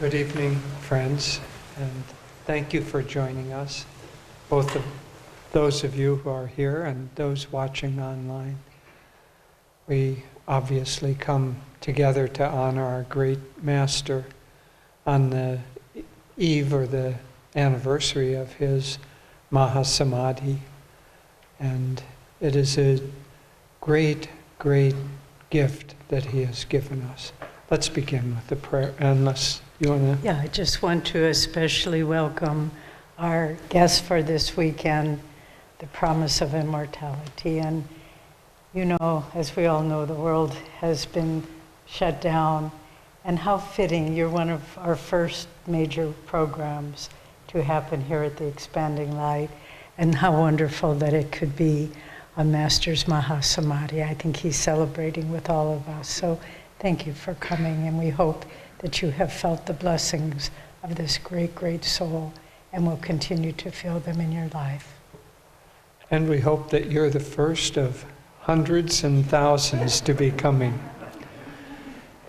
Good evening, friends, and thank you for joining us, both of those of you who are here and those watching online. We obviously come together to honor our great master on the eve or the anniversary of his Mahasamadhi, and it is a great, great gift that he has given us. Let's begin with the prayer, unless you want to... Yeah, I just want to especially welcome our guest for this weekend, the promise of immortality. And you know, as we all know, the world has been shut down, and how fitting, you're one of our first major programs to happen here at the Expanding Light, and how wonderful that it could be on Master's Mahasamadhi. I think he's celebrating with all of us. So thank you for coming, and we hope that you have felt the blessings of this great, great soul and will continue to feel them in your life. And we hope that you're the first of hundreds and thousands to be coming.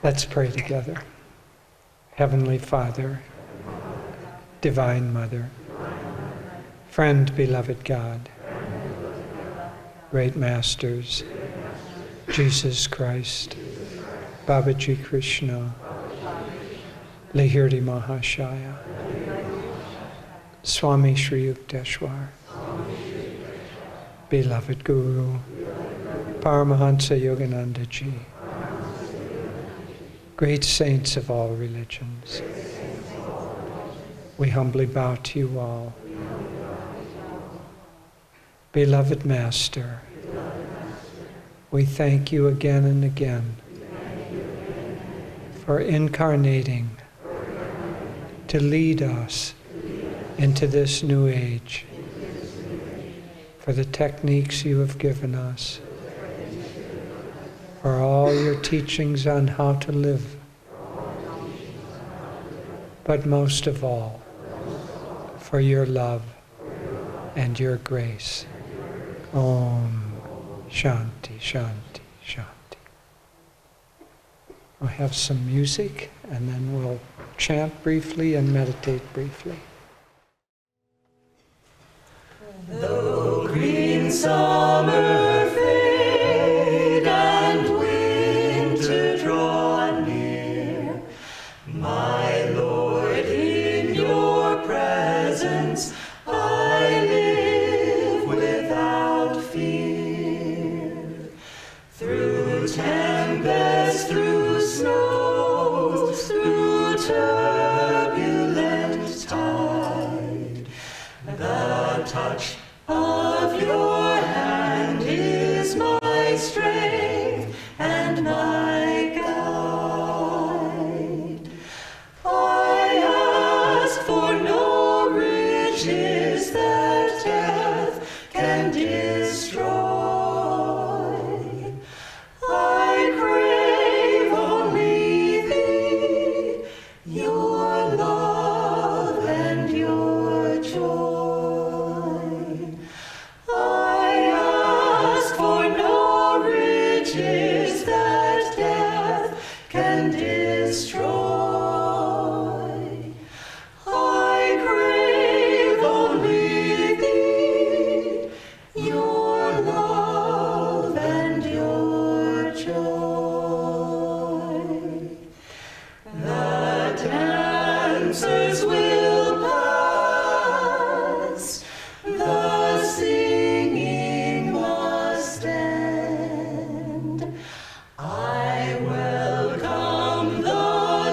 Let's pray together. Heavenly Father, Divine Mother, friend, beloved God, great masters, Jesus Christ, Babaji Krishna, Lahiri Mahashaya, Swami Sri Yukteswar, beloved Guru, Paramahansa Yogananda Ji, great saints of all religions, we humbly bow to you all. Beloved Master, we thank you again and again for incarnating to lead us into this new age, for the techniques you have given us, for all your teachings on how to live, but most of all, for your love and your grace. Om Shanti, Shanti, Shanti. We'll have some music, and then we'll chant briefly and meditate briefly. Though green summer fade and winter draw near, my Lord, in your presence I live without fear. Through tempest, through snows, through turbulent tide, the touch of your hand is my strength and my guide. I ask for no riches that death can destroy. I crave only thee, your love and your joy. I ask for no riches that death can destroy. I crave only thee, your love and your joy. The dancers will pass, the singing must end. I welcome the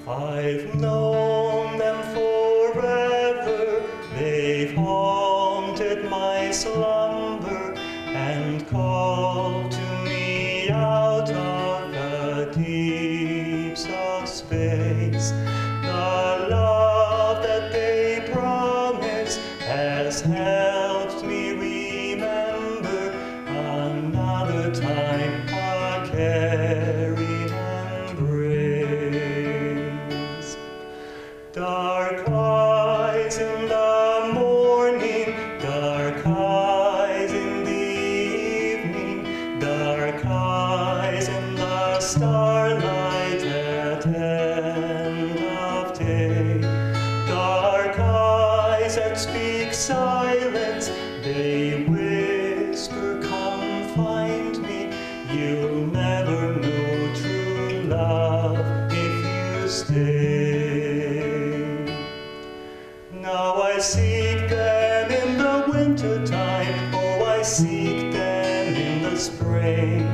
I've known them forever, they've haunted my slumber and called to me out of the deeps of space. The love that they promise has helped me remember another time a caring embrace. Dark eyes in the morning, dark eyes in the evening, dark eyes in the starlight at end of day. Dark eyes that speak silence, they whisper, come find me. You'll never know true love if you stay. Now I seek them in the winter time, oh I seek them in the spring.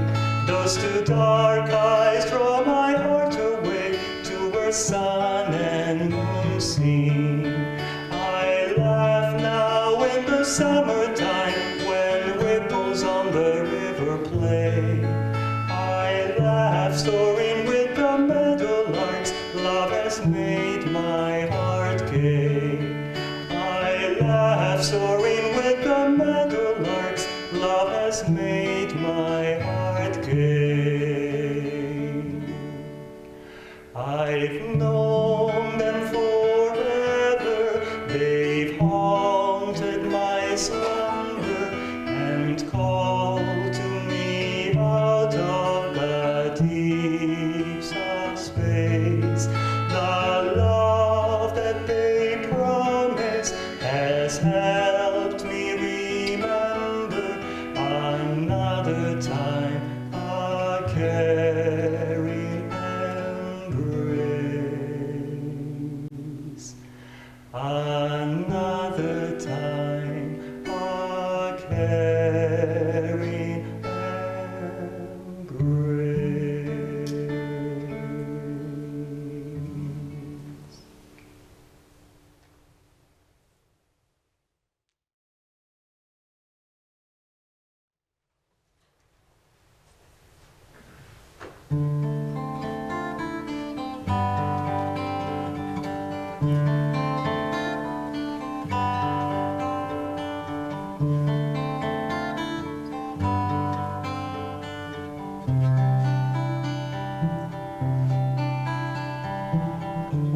Those two dark eyes draw my heart away to where sun and moon sing. I laugh now in the summertime when ripples on the river play. I laugh soaring with the meadowlarks, love has made my heart gay. I laugh soaring with the meadowlarks, love has made my heart gay. I've known them forever, they've haunted my slumber and called to me out of the deeps of space. The love that they promise has helped me remember another time a caring embrace. Another time a caring embrace.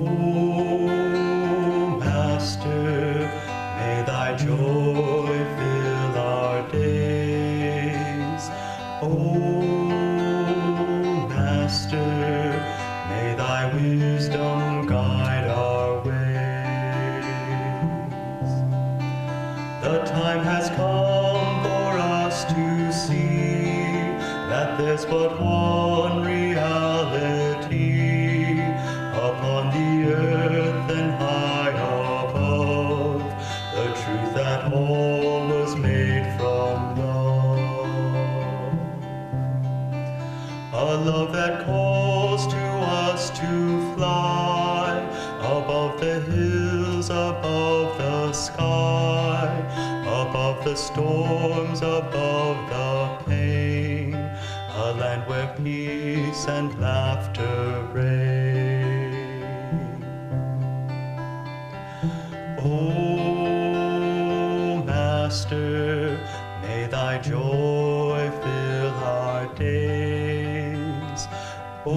O Master, may thy joy fill our days. O Master, may thy wisdom guide our ways. The time has come for us to see that there's but one reality upon the earth and high above, the truth that all was made from love. A love that calls to us to fly above the hills, above the sky, above the storms, above the pain, a land where peace and laughter reign. O Master, may thy joy fill our days. O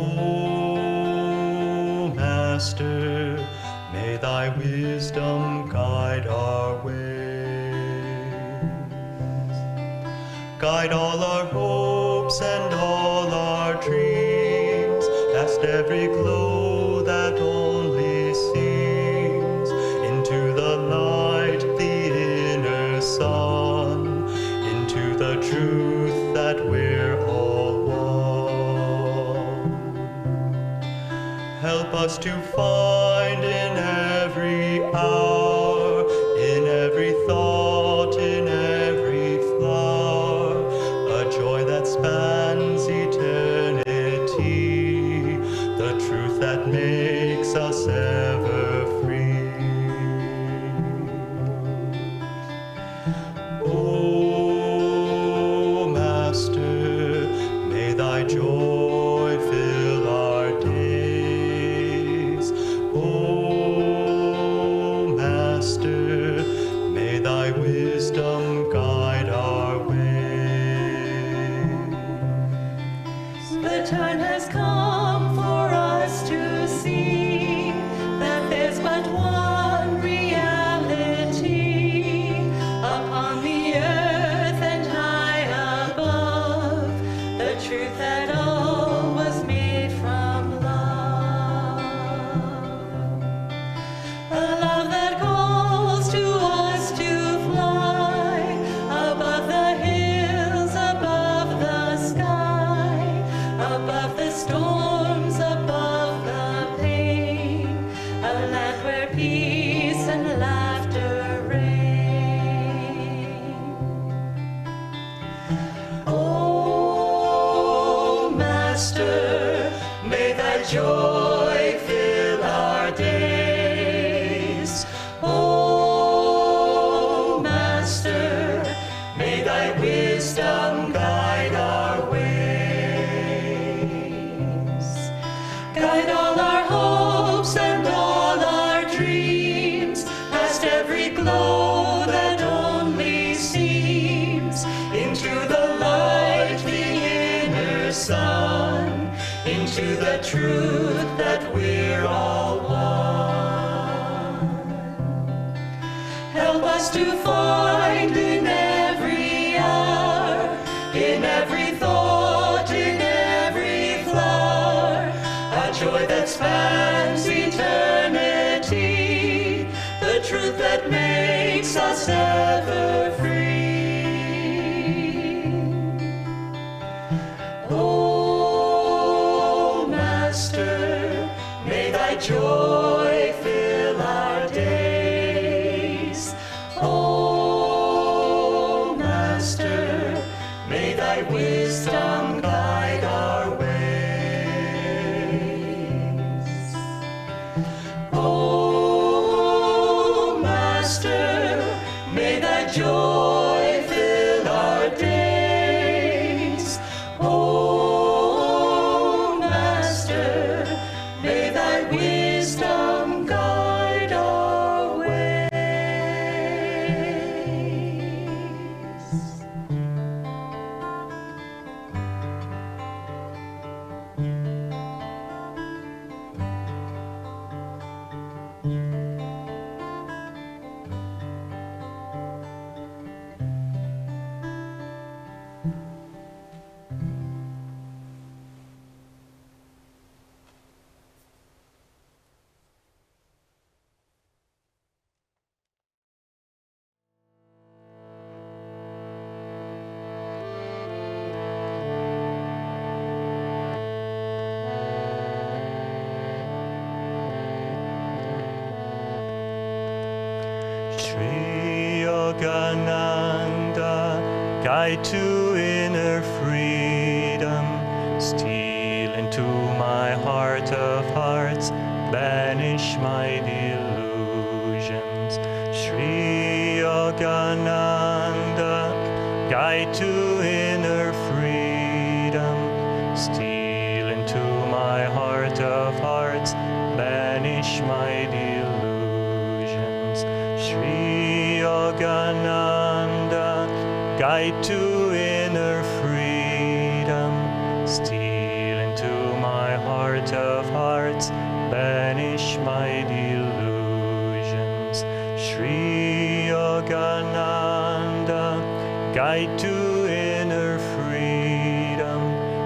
Master, may thy wisdom guide our ways. Guide all our hopes and all our dreams, past every glow that only seems, into the light, the inner sun, into the truth that we're all one. Help us to find in every hour, in every thought, in every flower, a joy that spans eternity, the truth that makes makes us ever free. O Master, may thy joy fill our days. O Master, may thy wisdom guide our way. The time has come for us to see that there's but one reality upon the earth and high above, the truth that all was made from love. A love that calls to us to fly above the hills, above the sky, above the storms, above the pain, a land where peace and laughter reign. Oh, Master, may thy joy fill our days. Oh, Master, may thy wisdom guide our ways. Guide all our hopes and all our dreams, past every glow that only seems, into the light, the inner sun, into the truth that we're all one. Help us to find in every hour, in every thought, in every flower, a joy that spans eternity, the truth that makes us ever free. Oh, Master, may thy joy fill our days. Oh, Master, may thy wisdom guide our ways. Oh, Master, may thy joy fill our days. Oh, Master, may thy wisdom guide our ways. Sri Yogananda, guide to inner freedom, steal into my heart of hearts, banish my delusions. Sri Yogananda, guide to inner freedom, steal into my heart of hearts, banish my delusions. Sri Yogananda, guide to inner freedom, steal into my heart of hearts, banish my delusions. Sri Yogananda, guide to inner freedom,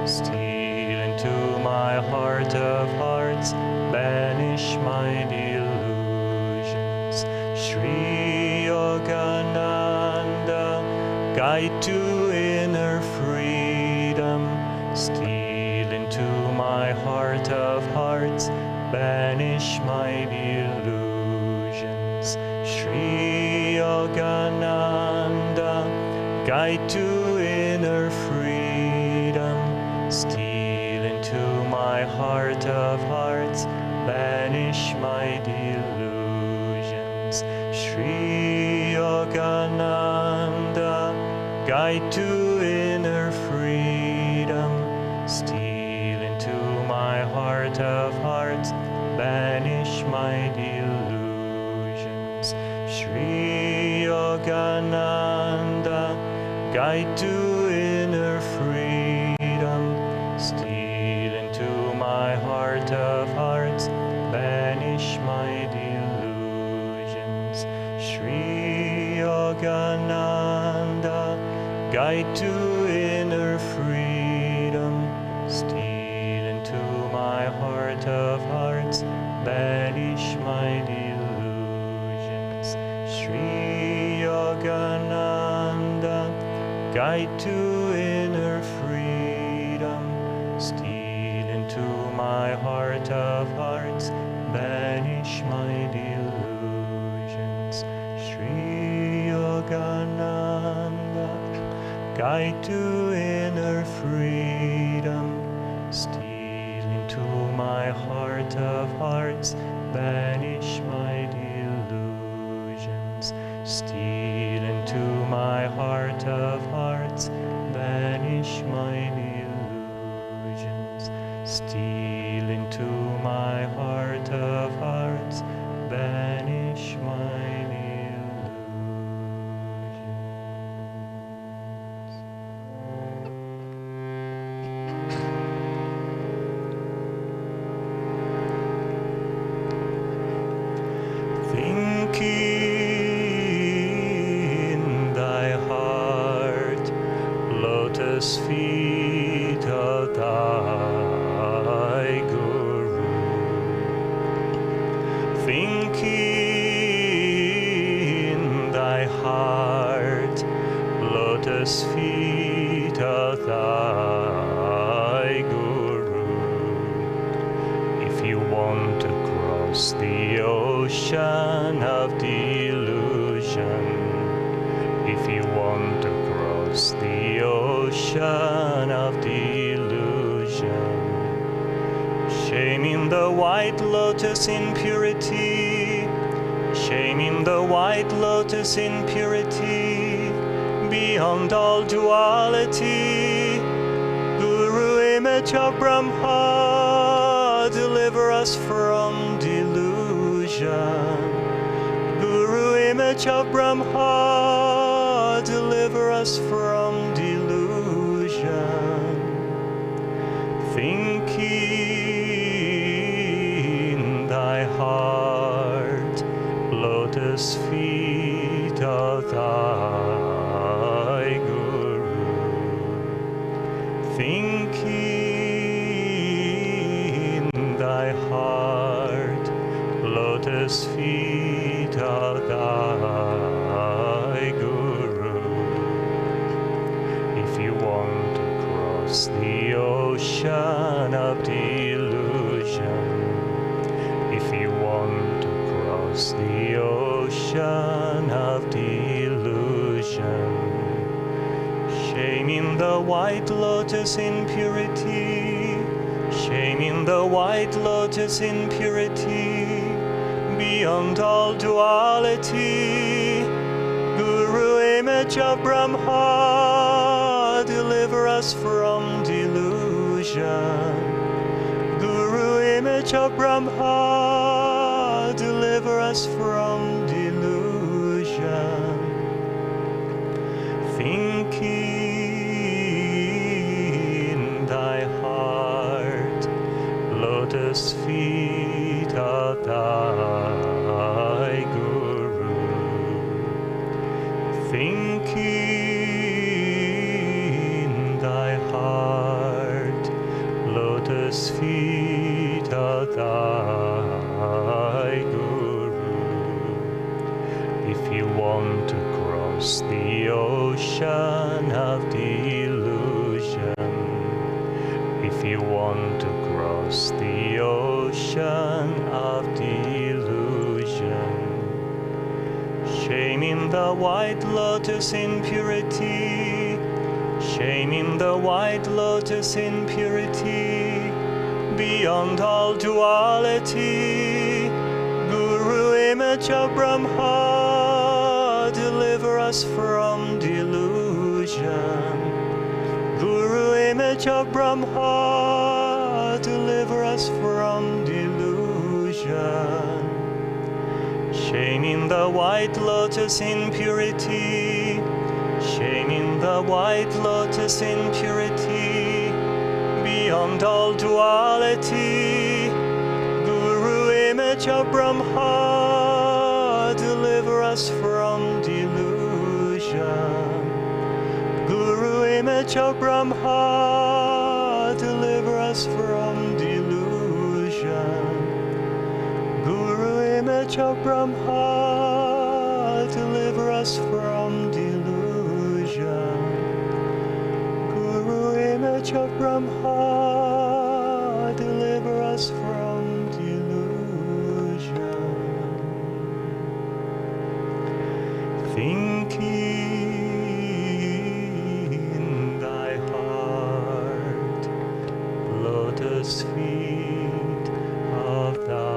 steal into my heart of hearts, banish my delusions. Sri Yogananda, guide to inner freedom, steal into my heart of hearts, banish my delusions. Sri Yogananda, guide to inner freedom, steal into my heart of hearts, banish my delusions. Sri Yogananda, guide to inner freedom, steal into my heart of hearts, banish my delusions. Sri Yogananda, guide to inner freedom, steal into my heart of hearts, banish my delusions. Sri Yogananda, guide to inner freedom, steal into my heart of hearts, banish my delusions. Sri Yogananda, guide to inner freedom, steal into my heart of hearts, banish my delusions. Sri Yogananda, guide to inner freedom, steal into my heart of hearts, banish my delusions. Steal into my heart of hearts, banish my delusions. Steal into my heart of hearts, banish my delusions. Think in thy heart, lotus feet of thy Guru. Think in thy heart, lotus feet of thy Guru. If you want to cross the ocean of delusion, if you want to cross the ocean of delusion, shaming the white lotus in purity, shaming the white lotus in purity, beyond all duality, Guru, image of Brahma, deliver us from delusion. Guru, image of Brahma, deliver us from delusion. Think in thy heart, lotus feet of thy Guru. Think in thy heart, lotus feet of thy Guru. If you want to cross the ocean of delusion, if you want to cross the ocean of delusion, shaming the white lotus in purity, shaming the white lotus in purity, beyond all duality, Guru, image of Brahma, deliver us from delusion. Guru, image of Brahma, deliver us from delusion. Think in thy heart, lotus feet of thy Guru. Think in thy heart, lotus feet of thy Guru. If you want to cross the ocean of delusion, if you want to cross the ocean of delusion, shaming the white lotus in purity, shaming the white lotus in purity, beyond all duality. Guru, image of Brahma, deliver us from delusion. Guru, image of Brahma, deliver us from delusion. Shaming the white lotus in purity, shaming the white lotus in purity, beyond all duality. Guru, image of Brahma, deliver us from delusion. Guru, image of Brahma, deliver us from delusion. Guru, image of Brahma, deliver us from delusion. Guru, image of Brahma, deliver us from delusion. Thinking in thy heart, lotus feet of thy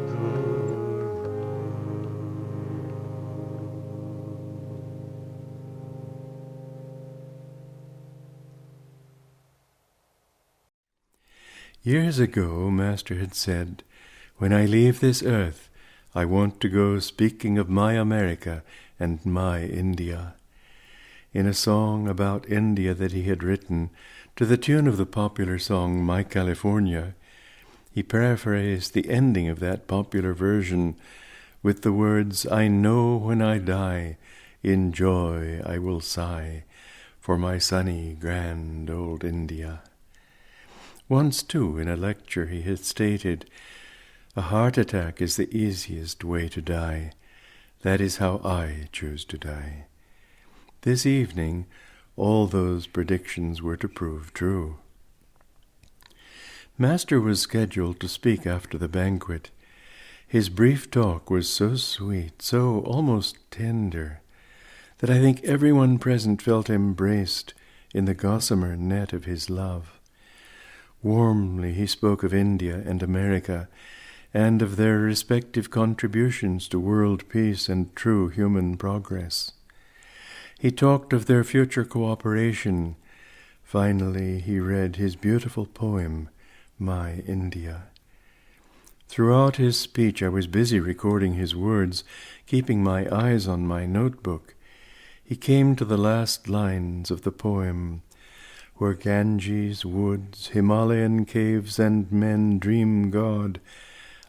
Guru. Years ago, Master had said, "When I leave this earth, I want to go speaking of my America and my India." In a song about India that he had written to the tune of the popular song My California, he paraphrased the ending of that popular version with the words, "I know when I die, in joy I will sigh for my sunny, grand old India." Once, too, in a lecture he had stated, "A heart attack is the easiest way to die. That is how I choose to die." This evening, all those predictions were to prove true. Master was scheduled to speak after the banquet. His brief talk was so sweet, so almost tender, that I think everyone present felt embraced in the gossamer net of his love. Warmly he spoke of India and America, and of their respective contributions to world peace and true human progress. He talked of their future cooperation. Finally, he read his beautiful poem, My India. Throughout his speech, I was busy recording his words, keeping my eyes on my notebook. He came to the last lines of the poem, "Where Ganges, woods, Himalayan caves, and men dream God,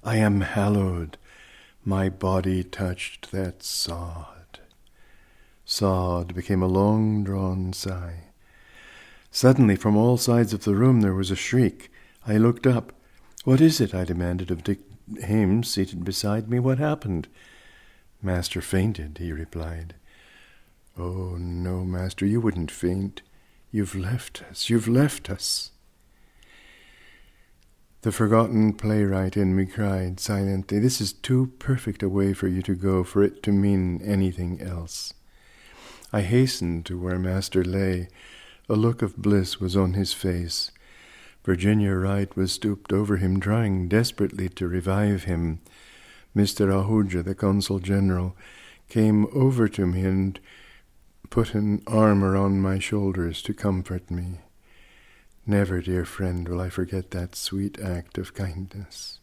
I am hallowed, my body touched that sod." Sod became a long-drawn sigh. Suddenly, from all sides of the room, there was a shriek. I looked up. "What is it?" I demanded of Dick Hames, seated beside me. "What happened?" "Master fainted," he replied. "Oh, no, Master, you wouldn't faint. You've left us, you've left us." The forgotten playwright in me cried silently, "This is too perfect a way for you to go, for it to mean anything else." I hastened to where Master lay. A look of bliss was on his face. Virginia Wright was stooped over him, trying desperately to revive him. Mr. Ahuja, the Consul General, came over to me and put an arm around my shoulders to comfort me. Never, dear friend, will I forget that sweet act of kindness.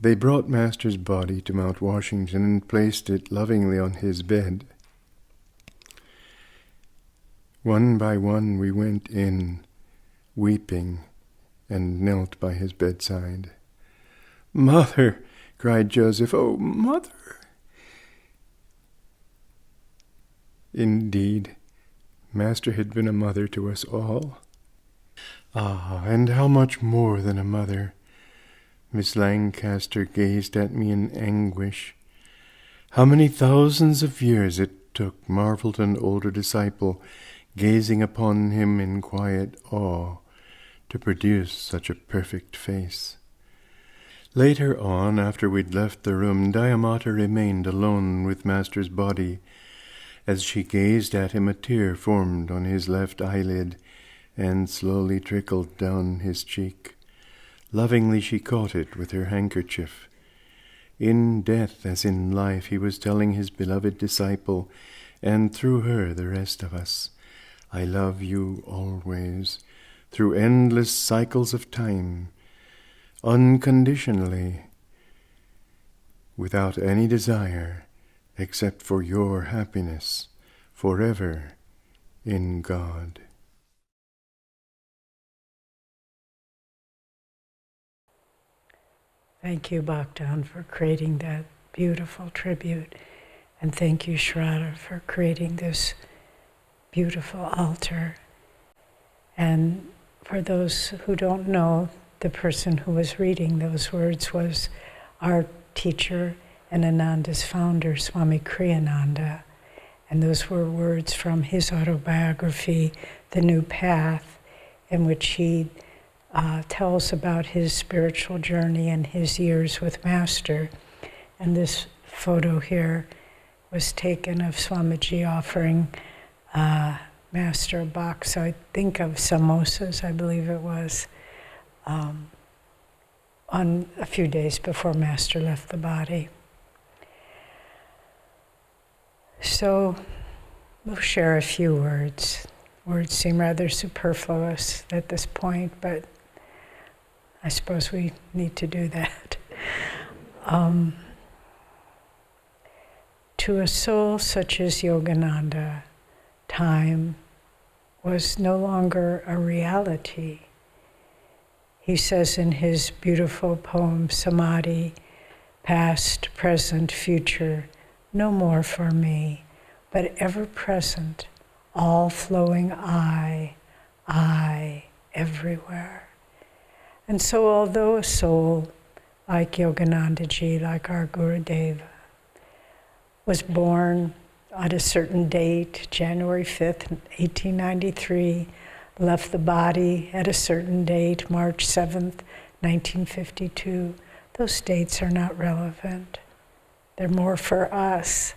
They brought Master's body to Mount Washington and placed it lovingly on his bed. One by one we went in, weeping, and knelt by his bedside. "Mother!" cried Joseph. "Oh, Mother!" Indeed, Master had been a mother to us all. Ah, and how much more than a mother! Miss Lancaster gazed at me in anguish. How many thousands of years it took, marveled an older disciple, gazing upon him in quiet awe, to produce such a perfect face. Later on, after we'd left the room, Dayamata remained alone with Master's body, As she gazed at him, a tear formed on his left eyelid and slowly trickled down his cheek. Lovingly she caught it with her handkerchief. In death as in life, he was telling his beloved disciple, and through her the rest of us, I love you always, through endless cycles of time, unconditionally, without any desire except for your happiness, forever in God. Thank you, Bhaktan, for creating that beautiful tribute. And thank you, Shraddha, for creating this beautiful altar. And for those who don't know, the person who was reading those words was our teacher and Ananda's founder, Swami Kriyananda. And those were words from his autobiography, The New Path, in which he tells about his spiritual journey and his years with Master. And this photo here was taken of Swamiji offering Master a box, I think of samosas, I believe it was, on a few days before Master left the body. So we'll share a few words. Words seem rather superfluous at this point, but I suppose we need to do that. To a soul such as Yogananda, time was no longer a reality. He says in his beautiful poem, Samadhi, past, present, future, no more for me, but ever present, all flowing I, everywhere. And so although a soul like Yoganandaji, like our Gurudeva, was born at a certain date, January 5th, 1893, left the body at a certain date, March 7th, 1952, those dates are not relevant. They're more for us,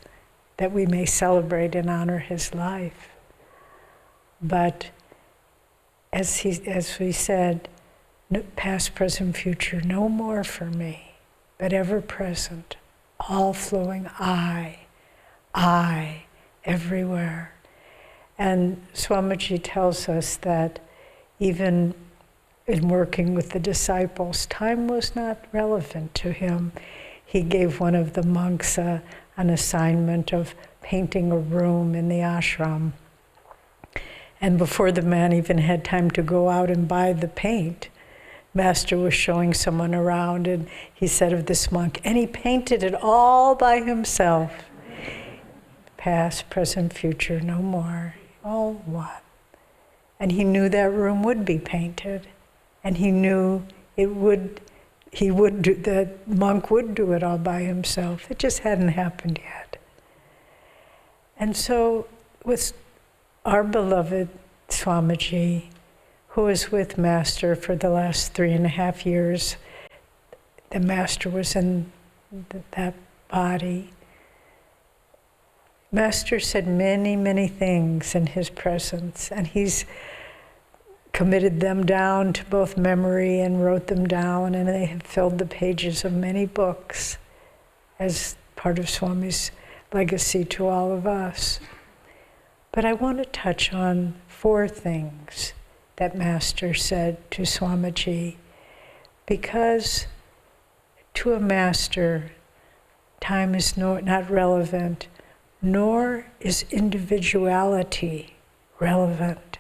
that we may celebrate and honor his life. But as we said, past, present, future, no more for me, but ever present, all flowing I, everywhere. And Swamiji tells us that even in working with the disciples, time was not relevant to him. He gave one of the monks an assignment of painting a room in the ashram. And before the man even had time to go out and buy the paint, Master was showing someone around, and he said of this monk, and he painted it all by himself. Past, present, future, no more, all one. And he knew that room would be painted, and he knew the monk would do it all by himself. It just hadn't happened yet. And so with our beloved Swamiji, who was with Master for the last 3.5 years, the Master was in that body. Master said many, many things in his presence, and he's committed them down to both memory and wrote them down, and they have filled the pages of many books as part of Swami's legacy to all of us. But I want to touch on 4 things that Master said to Swamiji, because to a Master, time is not relevant, nor is individuality relevant.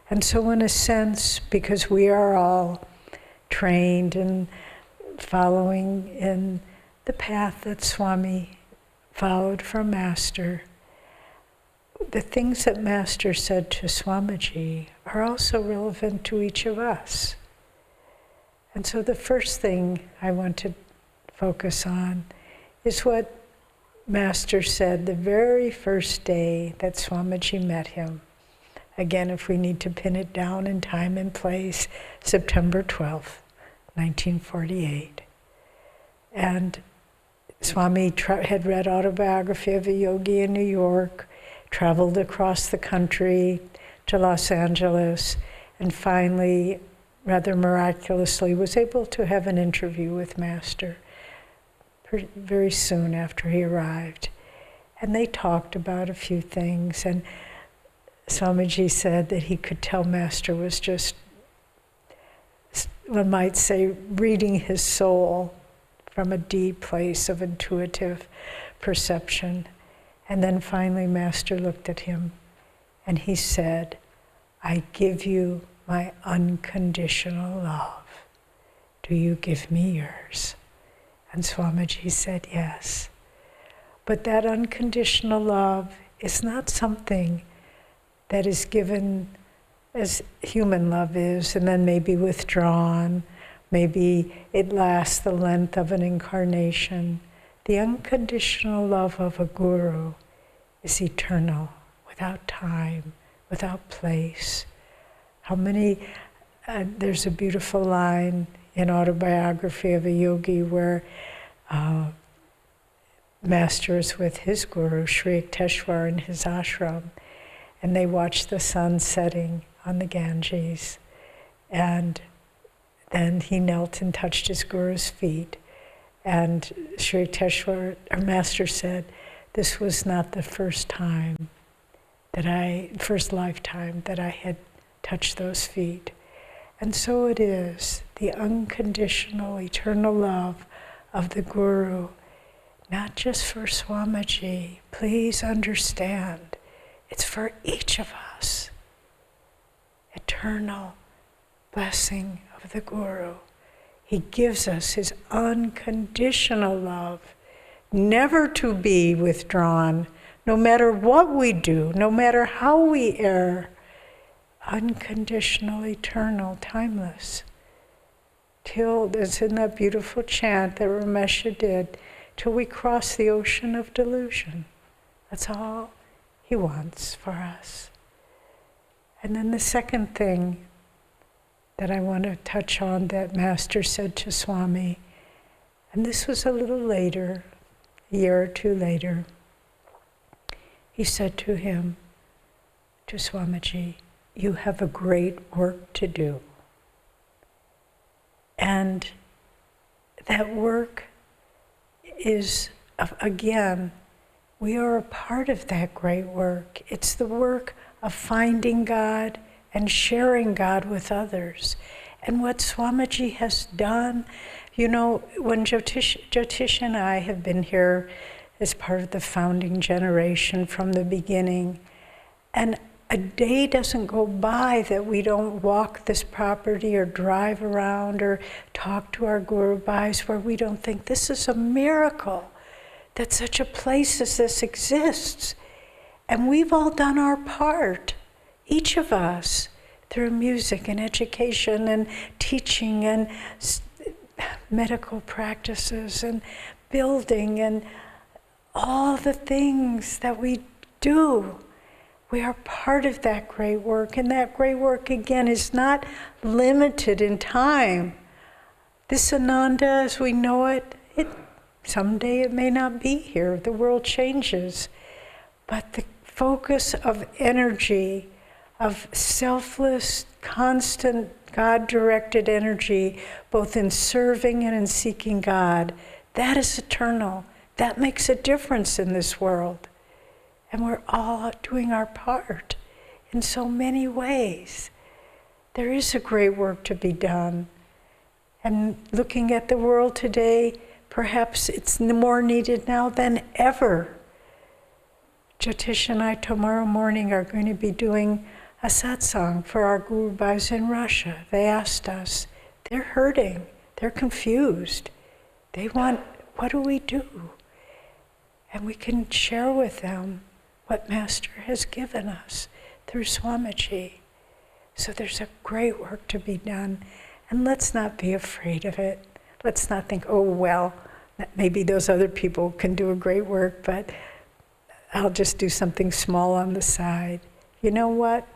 And so in a sense, because we are all trained and following in the path that Swami followed from Master, the things that Master said to Swamiji are also relevant to each of us. And so the first thing I want to focus on is what Master said the very first day that Swamiji met him. Again, if we need to pin it down in time and place, September 12th, 1948. And Swami had read Autobiography of a Yogi in New York, traveled across the country to Los Angeles, and finally, rather miraculously, was able to have an interview with Master very soon after he arrived. And they talked about a few things, and Swamiji said that he could tell Master was just, one might say, reading his soul from a deep place of intuitive perception. And then finally Master looked at him and he said, "I give you my unconditional love. Do you give me yours?" And Swamiji said, "Yes." But that unconditional love is not something that is given as human love is, and then maybe withdrawn. Maybe it lasts the length of an incarnation. The unconditional love of a guru is eternal, without time, without place. How many, there's a beautiful line in Autobiography of a Yogi where Master is with his guru, Sri Yukteswar, in his ashram, and they watch the sun setting on the Ganges. And then he knelt and touched his guru's feet. And Sri Yukteswar, our Master, said, "This was not the first lifetime that I had touched those feet." And so it is, the unconditional, eternal love of the Guru, not just for Swamiji. Please understand, it's for each of us. Eternal blessing of the Guru. He gives us his unconditional love, never to be withdrawn, no matter what we do, no matter how we err. Unconditional, eternal, timeless. Till, it's in that beautiful chant that Ramesha did, till we cross the ocean of delusion. That's all he wants for us. And then the second thing that I want to touch on that Master said to Swami, and this was a little later, a year or two later, he said to him, to Swamiji, "You have a great work to do." And that work is, again, we are a part of that great work. It's the work of finding God and sharing God with others. And what Swamiji has done, you know, when Jyotish and I have been here as part of the founding generation from the beginning, and a day doesn't go by that we don't walk this property or drive around or talk to our Guru Bhais where we don't think this is a miracle that such a place as this exists. And we've all done our part, each of us, through music and education and teaching and medical practices and building and all the things that we do. We are part of that great work, and that great work, again, is not limited in time. This Ananda, as we know it, someday it may not be here. The world changes. But the focus of energy, of selfless, constant, God-directed energy, both in serving and in seeking God, that is eternal. That makes a difference in this world. And we're all doing our part in so many ways. There is a great work to be done. And looking at the world today, perhaps it's more needed now than ever. Jyotish and I tomorrow morning are going to be doing a satsang for our Guru Bhais in Russia. They asked us, they're hurting, they're confused. They want, what do we do? And we can share with them what Master has given us through Swamiji. So there's a great work to be done. And let's not be afraid of it. Let's not think, oh, well, maybe those other people can do a great work, but I'll just do something small on the side. You know what?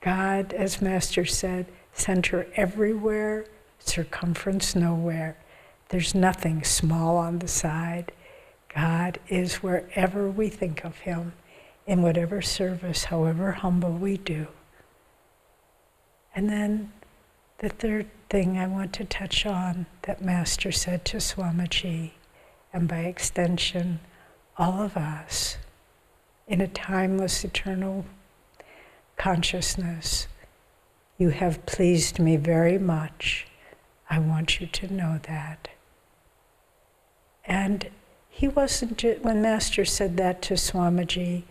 God, as Master said, center everywhere, circumference nowhere. There's nothing small on the side. God is wherever we think of him, in whatever service, however humble we do. And then the third thing I want to touch on that Master said to Swamiji, and by extension, all of us, in a timeless, eternal consciousness, you have pleased me very much. I want you to know that. And he wasn't, when Master said that to Swamiji,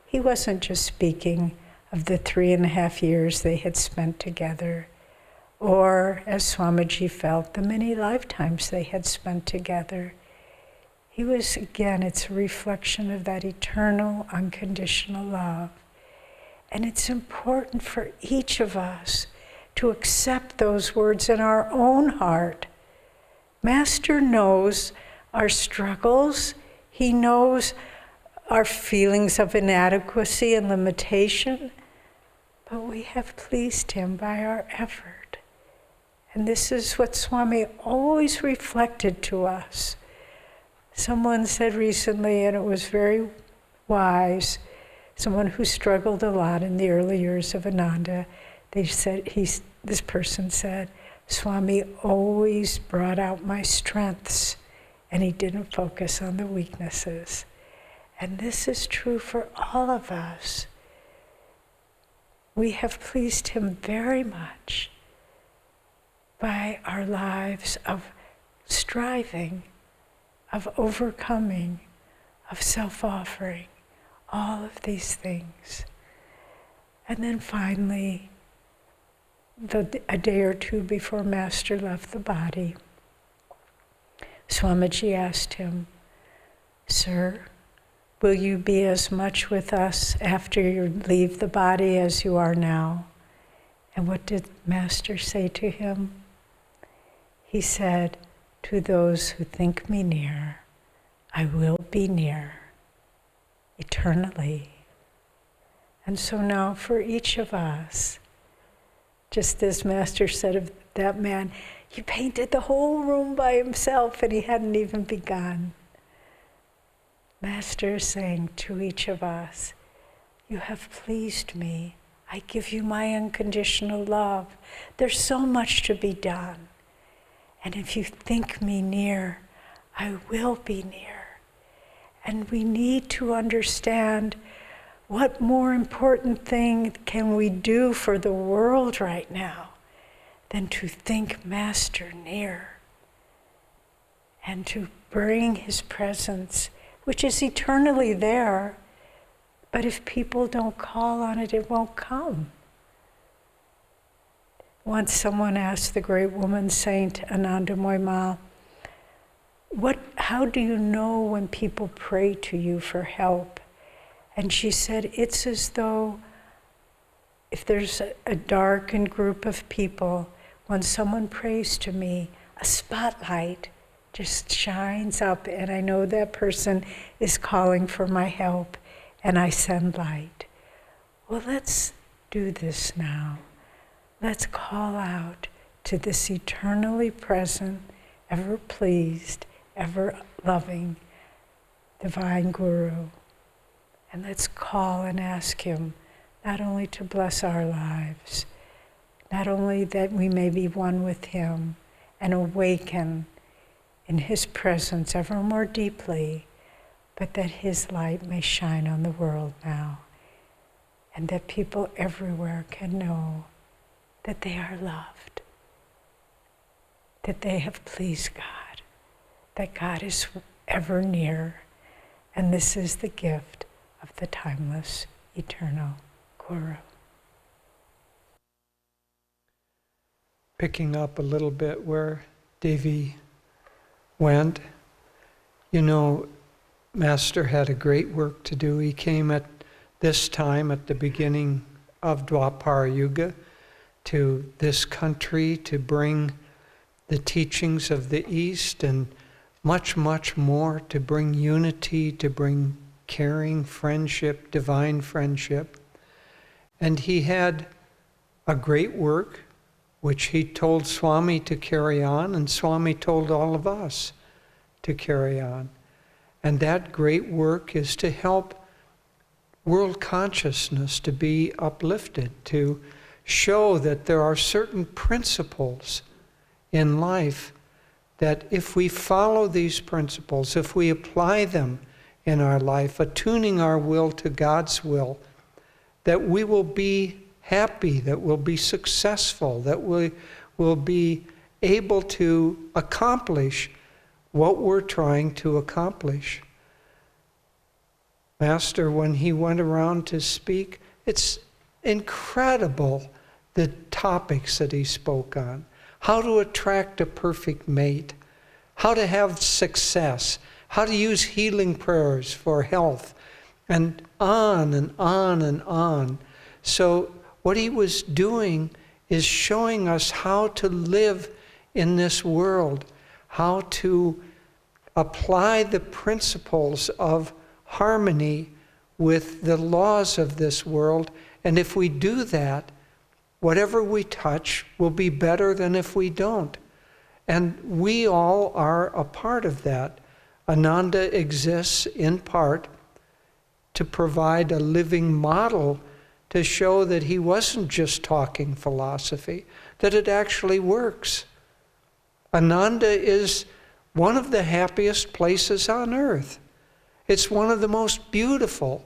he wasn't just speaking of the 3.5 years they had spent together, or, as Swamiji felt, the many lifetimes they had spent together. He was, again, it's a reflection of that eternal, unconditional love. And it's important for each of us to accept those words in our own heart. Master knows our struggles. He knows our feelings of inadequacy and limitation. But we have pleased him by our effort. And this is what Swami always reflected to us. Someone said recently, and it was very wise, someone who struggled a lot in the early years of Ananda, they said, this person said, Swami always brought out my strengths, and he didn't focus on the weaknesses. And this is true for all of us. We have pleased him very much by our lives of striving, of overcoming, of self-offering, all of these things. And then finally, a day or two before Master left the body, Swamiji asked him, "Sir, will you be as much with us after you leave the body as you are now?" And what did Master say to him? He said, "To those who think me near, I will be near eternally." And so now for each of us, just as Master said of that man, he painted the whole room by himself and he hadn't even begun. Master is saying to each of us, you have pleased me. I give you my unconditional love. There's so much to be done. And if you think me near, I will be near. And we need to understand what more important thing can we do for the world right now than to think Master near and to bring his presence, which is eternally there, but if people don't call on it, it won't come. Once someone asked the great woman saint Anandamoy Ma, how do you know when people pray to you for help? And she said, it's as though if there's a darkened group of people, when someone prays to me, a spotlight just shines up and I know that person is calling for my help and I send light. Well, let's do this now. Let's call out to this eternally present, ever pleased, ever loving divine Guru. And let's call and ask him not only to bless our lives, not only that we may be one with him and awaken in his presence ever more deeply, but that his light may shine on the world now, and that people everywhere can know that they are loved, that they have pleased God, that God is ever near, and this is the gift of the timeless, eternal Guru. Picking up a little bit where Devi went, you know, Master had a great work to do. He came at this time, at the beginning of Dwapara Yuga, to this country to bring the teachings of the East and much, much more, to bring unity, to bring caring, friendship, divine friendship. And he had a great work, which he told Swami to carry on, and Swami told all of us to carry on. And that great work is to help world consciousness to be uplifted, to show that there are certain principles in life that if we follow these principles, if we apply them in our life, attuning our will to God's will, that we will be happy, that we'll be successful, that we will be able to accomplish what we're trying to accomplish. Master, when he went around to speak, it's incredible the topics that he spoke on. How to attract a perfect mate, how to have success, how to use healing prayers for health, and on and on and on. So what he was doing is showing us how to live in this world, how to apply the principles of harmony with the laws of this world. And if we do that, whatever we touch will be better than if we don't. And we all are a part of that. Ananda exists in part to provide a living model to show that he wasn't just talking philosophy, that it actually works. Ananda is one of the happiest places on earth. It's one of the most beautiful.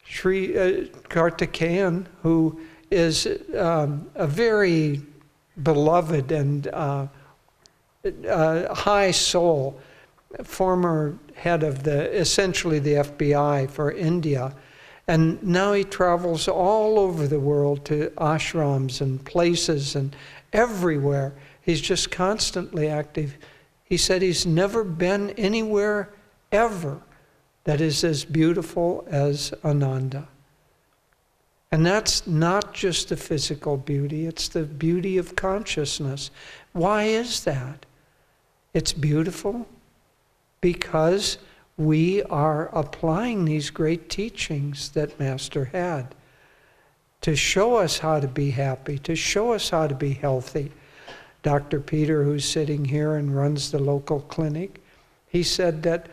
Sri Kartikeyan, who is a very beloved and high soul, former head of essentially the FBI for India, and now he travels all over the world to ashrams and places and everywhere. He's just constantly active. He said he's never been anywhere ever that is as beautiful as Ananda. And that's not just the physical beauty, it's the beauty of consciousness. Why is that? It's beautiful because we are applying these great teachings that Master had to show us how to be happy, to show us how to be healthy. Dr. Peter, who's sitting here and runs the local clinic, he said that,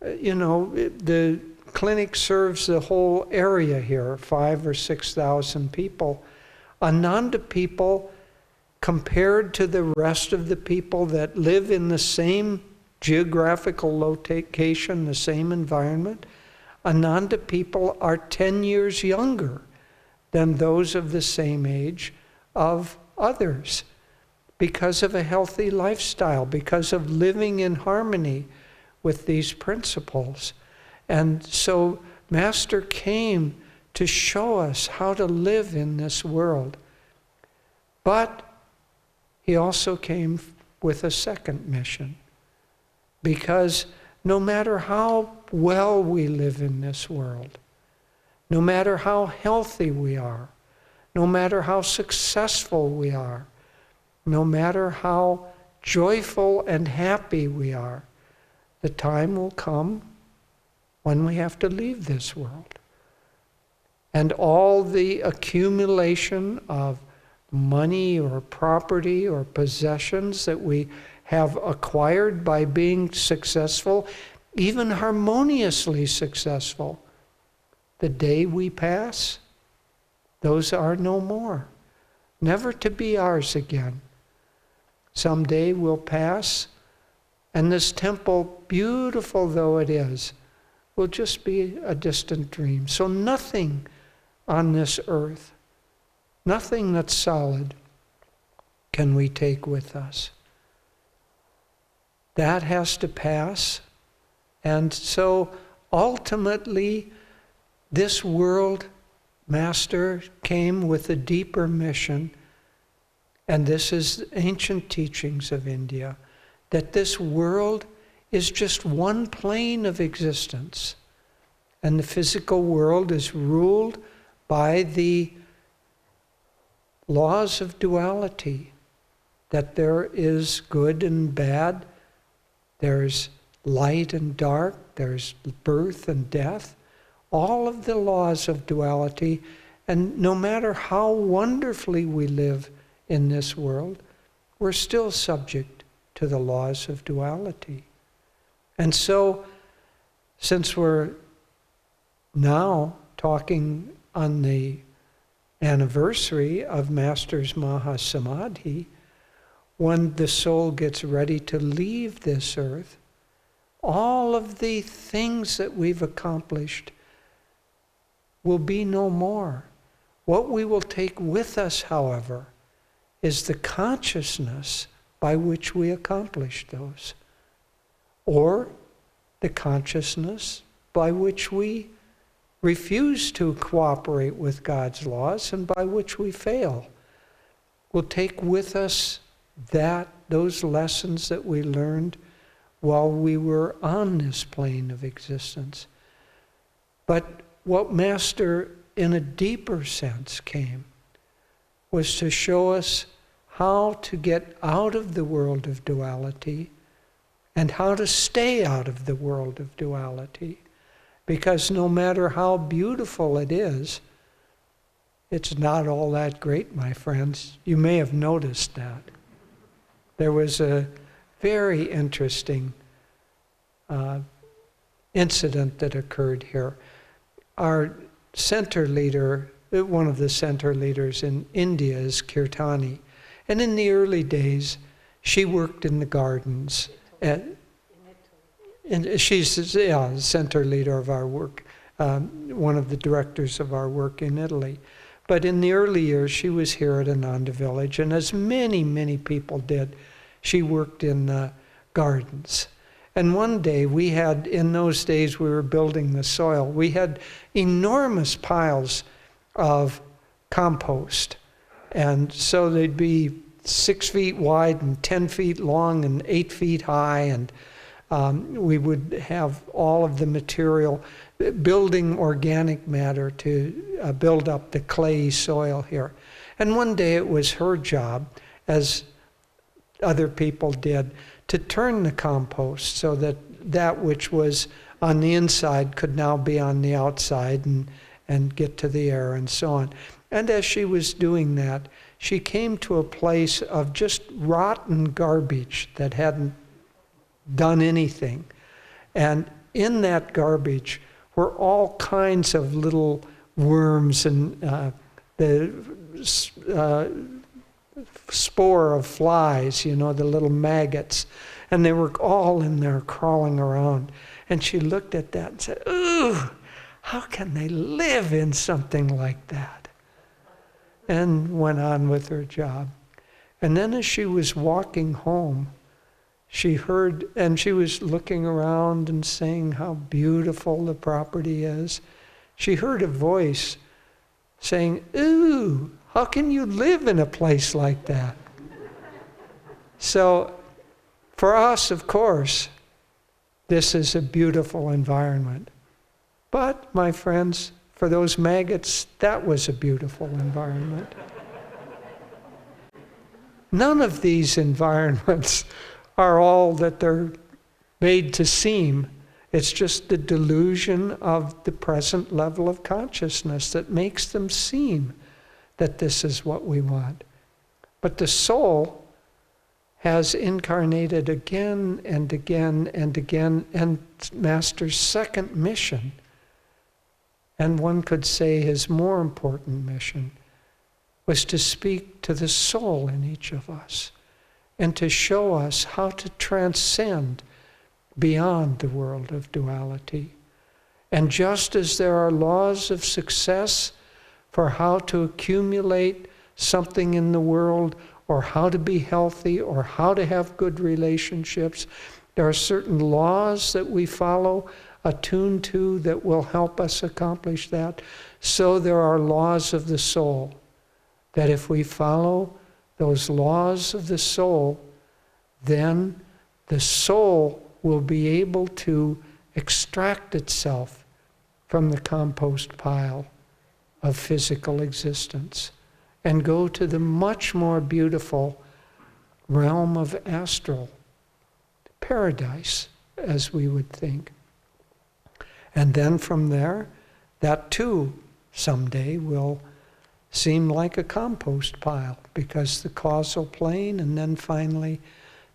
the clinic serves the whole area here, 5,000 or 6,000 people. Ananda people, compared to the rest of the people that live in the same geographical location, the same environment, Ananda people are 10 years younger than those of the same age of others because of a healthy lifestyle, because of living in harmony with these principles. And so Master came to show us how to live in this world. But he also came with a second mission. Because no matter how well we live in this world, no matter how healthy we are, no matter how successful we are, no matter how joyful and happy we are, the time will come when we have to leave this world. And all the accumulation of money or property or possessions that we have acquired by being successful, even harmoniously successful, the day we pass, those are no more, never to be ours again. Someday we'll pass, and this temple, beautiful though it is, will just be a distant dream. So nothing on this earth, nothing that's solid, can we take with us. That has to pass. And so ultimately, this world, Master came with a deeper mission, and this is ancient teachings of India, that this world is just one plane of existence, and the physical world is ruled by the laws of duality, that there is good and bad, there's light and dark, there's birth and death, all of the laws of duality. And no matter how wonderfully we live in this world, we're still subject to the laws of duality. And so, since we're now talking on the anniversary of Master's Mahasamadhi, when the soul gets ready to leave this earth, all of the things that we've accomplished will be no more. What we will take with us, however, is the consciousness by which we accomplished those, or the consciousness by which we refuse to cooperate with God's laws and by which we fail. We'll take with us those lessons that we learned while we were on this plane of existence. But what Master, in a deeper sense, came was to show us how to get out of the world of duality and how to stay out of the world of duality. Because no matter how beautiful it is, it's not all that great, my friends. You may have noticed that. There was a very interesting incident that occurred here. Our center leader, one of the center leaders in India, is Kirtani. And in the early days, she worked in the gardens. And she's the center leader of our work, one of the directors of our work in Italy. But in the early years, she was here at Ananda Village, and as many, many people did, she worked in gardens. And one day in those days we were building the soil, we had enormous piles of compost. And so they'd be 6 feet wide and 10 feet long and 8 feet high, and we would have all of the material, building organic matter to build up the clayey soil here. And one day it was her job, as other people did, to turn the compost so that that which was on the inside could now be on the outside and get to the air and so on. And as she was doing that, she came to a place of just rotten garbage that hadn't done anything. And in that garbage were all kinds of little worms and the spore of flies, the little maggots. And they were all in there crawling around. And she looked at that and said, "Ooh, how can they live in something like that?" And went on with her job. And then as she was walking home, she heard, and she was looking around and saying how beautiful the property is. She heard a voice saying, "Ooh, how can you live in a place like that?" So for us, of course, this is a beautiful environment. But, my friends, for those maggots, that was a beautiful environment. None of these environments are all that they're made to seem. It's just the delusion of the present level of consciousness that makes them seem that this is what we want. But the soul has incarnated again and again and again, and Master's second mission, and one could say his more important mission, was to speak to the soul in each of us and to show us how to transcend beyond the world of duality. And just as there are laws of success for how to accumulate something in the world, or how to be healthy, or how to have good relationships, there are certain laws that we follow, attuned to, that will help us accomplish that. So there are laws of the soul, that if we follow those laws of the soul, then the soul will be able to extract itself from the compost pile of physical existence and go to the much more beautiful realm of astral paradise, as we would think. And then from there, that too someday will seem like a compost pile, because the causal plane, and then finally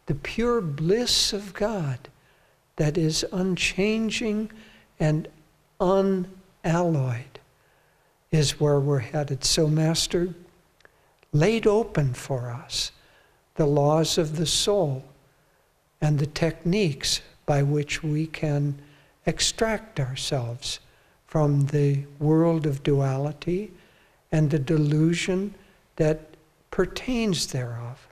the pure bliss of God that is unchanging and unalloyed is where we're headed. So Master laid open for us the laws of the soul and the techniques by which we can extract ourselves from the world of duality and the delusion that pertains thereof.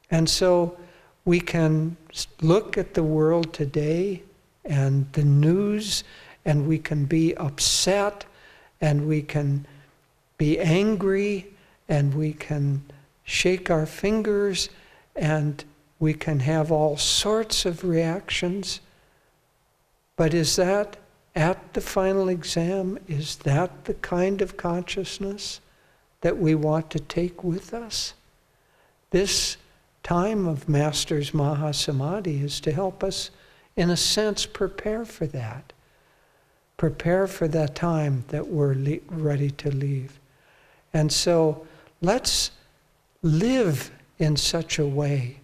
And so we can look at the world today and the news, and we can be upset, and we can be angry, and we can shake our fingers, and we can have all sorts of reactions. But is that, at the final exam, is that the kind of consciousness that we want to take with us? This time of Master's Mahasamadhi is to help us, in a sense, prepare for that. Prepare for that time that we're ready to leave. And so let's live in such a way.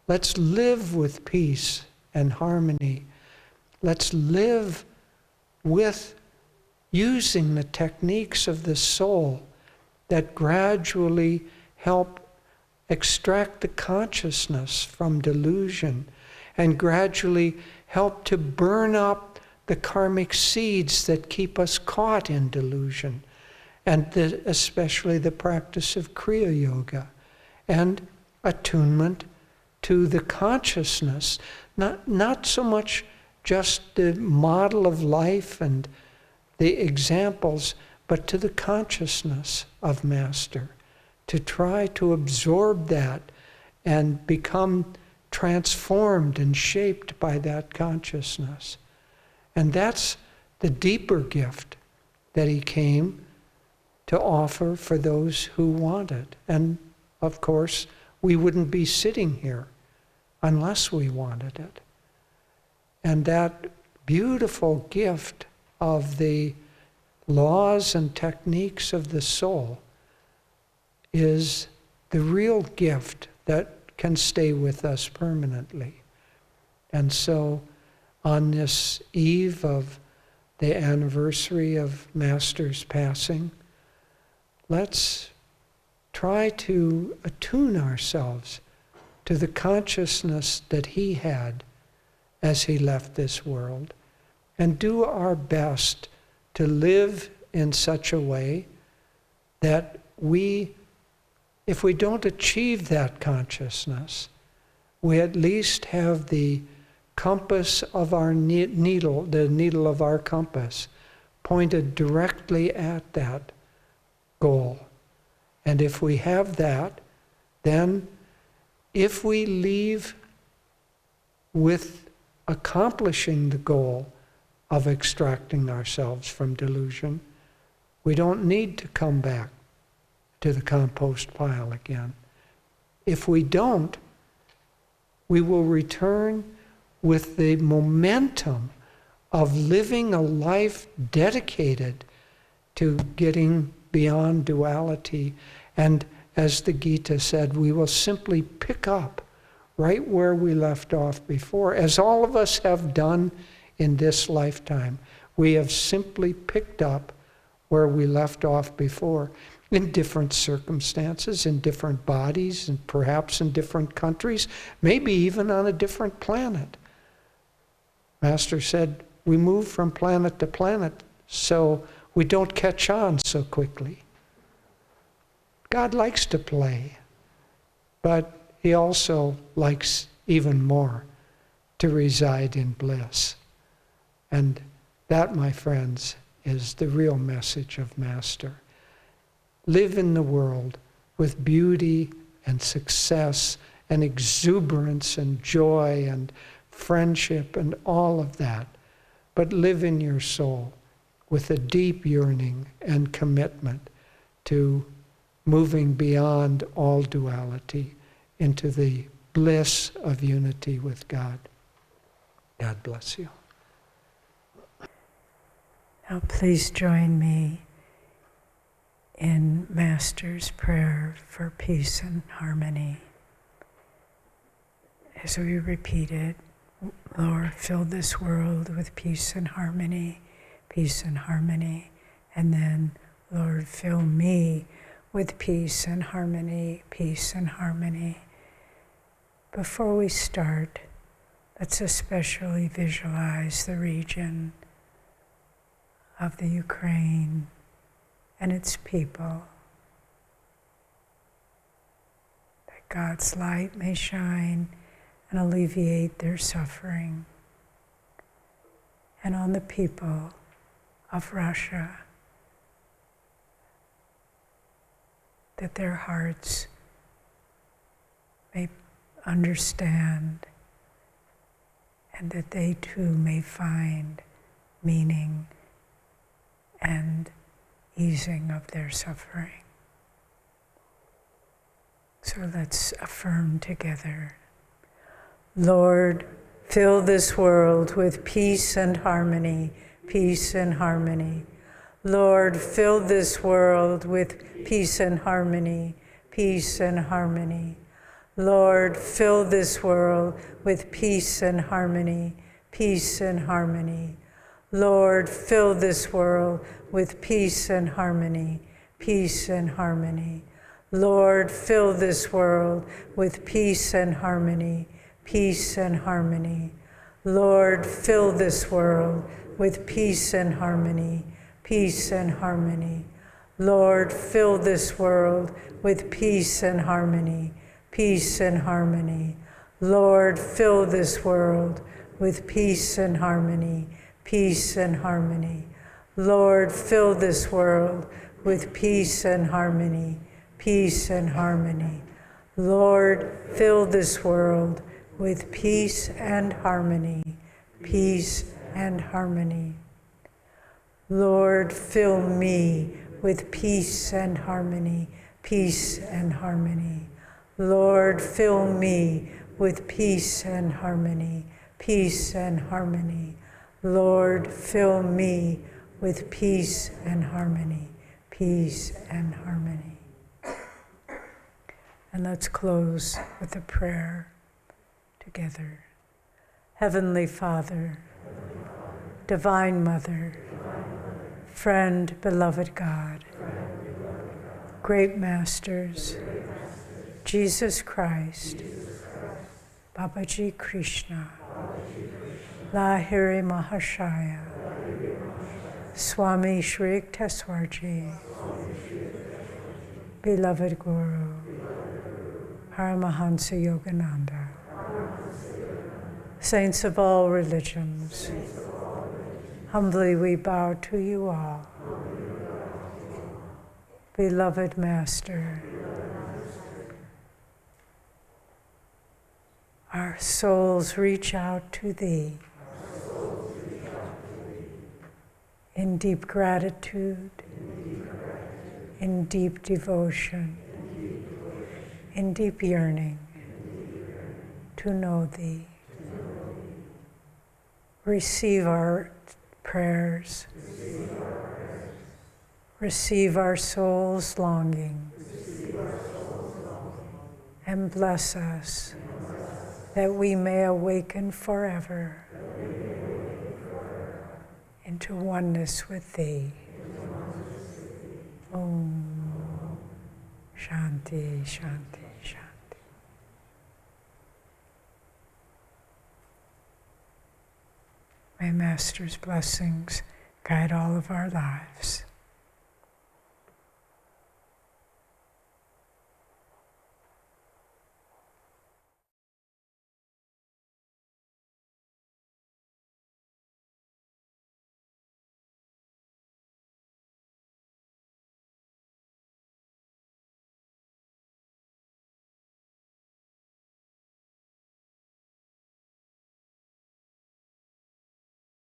Let's live with peace and harmony. Let's live with using the techniques of the soul that gradually help extract the consciousness from delusion and gradually help to burn up the karmic seeds that keep us caught in delusion, and especially the practice of Kriya Yoga and attunement to the consciousness, not so much just the model of life and the examples, but to the consciousness of Master, to try to absorb that and become transformed and shaped by that consciousness. And that's the deeper gift that he came to offer for those who want it. And of course, we wouldn't be sitting here unless we wanted it. And that beautiful gift of the laws and techniques of the soul is the real gift that can stay with us permanently. And so on this eve of the anniversary of Master's passing, let's try to attune ourselves to the consciousness that he had as he left this world, and do our best to live in such a way that if we don't achieve that consciousness, we at least have the compass of our needle, the needle of our compass, pointed directly at that goal. And if we have that, then if we leave with accomplishing the goal of extracting ourselves from delusion, we don't need to come back to the compost pile again. If we don't, we will return with the momentum of living a life dedicated to getting beyond duality. And as the Gita said, we will simply pick up right where we left off before, as all of us have done in this lifetime. We have simply picked up where we left off before, in different circumstances, in different bodies, and perhaps in different countries, maybe even on a different planet. Master said, we move from planet to planet so we don't catch on so quickly. God likes to play, but he also likes even more to reside in bliss. And that, my friends, is the real message of Master. Live in the world with beauty and success and exuberance and joy and friendship and all of that, but live in your soul with a deep yearning and commitment to moving beyond all duality into the bliss of unity with God. God bless you. Now please join me in Master's prayer for peace and harmony. As we repeat it, Lord, fill this world with peace and harmony peace and harmony. And then, Lord, fill me with peace and harmony, peace and harmony. Before we start, let's especially visualize the region of the Ukraine and its people, that God's light may shine and alleviate their suffering. And on the people of Russia, that their hearts may understand and that they too may find meaning and easing of their suffering. So let's affirm together. Lord, fill this world with peace and harmony, peace and harmony. Lord, fill this world with peace and harmony, peace and harmony. Lord, fill this world with peace and harmony, peace and harmony. Lord, fill this world with peace and harmony, peace and harmony. Lord, fill this world with peace and harmony, peace and harmony. Lord, fill this world with peace and harmony, peace and harmony. Lord, fill this world with peace and harmony, peace and harmony. Lord, fill this world with peace and harmony, peace and harmony. Lord, fill this world with peace and harmony, peace and harmony. Lord, fill this world with peace and harmony, peace and harmony. Lord, fill me with peace and harmony, peace and harmony. Lord, fill me with peace and harmony, peace and harmony. Lord, fill me with peace and harmony, peace and harmony. And let's close with a prayer together. Heavenly Father, Divine Mother, friend, beloved God, great masters, Jesus Christ, Babaji Krishna, Lahiri Mahashaya, Swami Shri Yukteswarji, beloved Guru, Paramahansa Yogananda, saints of all religions, humbly we bow to you all. Beloved Master, our souls reach out to thee in deep gratitude, in deep devotion, in deep yearning to know thee. Receive our prayers, receive our souls' longing, and bless us that we may awaken forever into oneness with thee. Om Shanti, Shanti, Shanti. May Master's blessings guide all of our lives.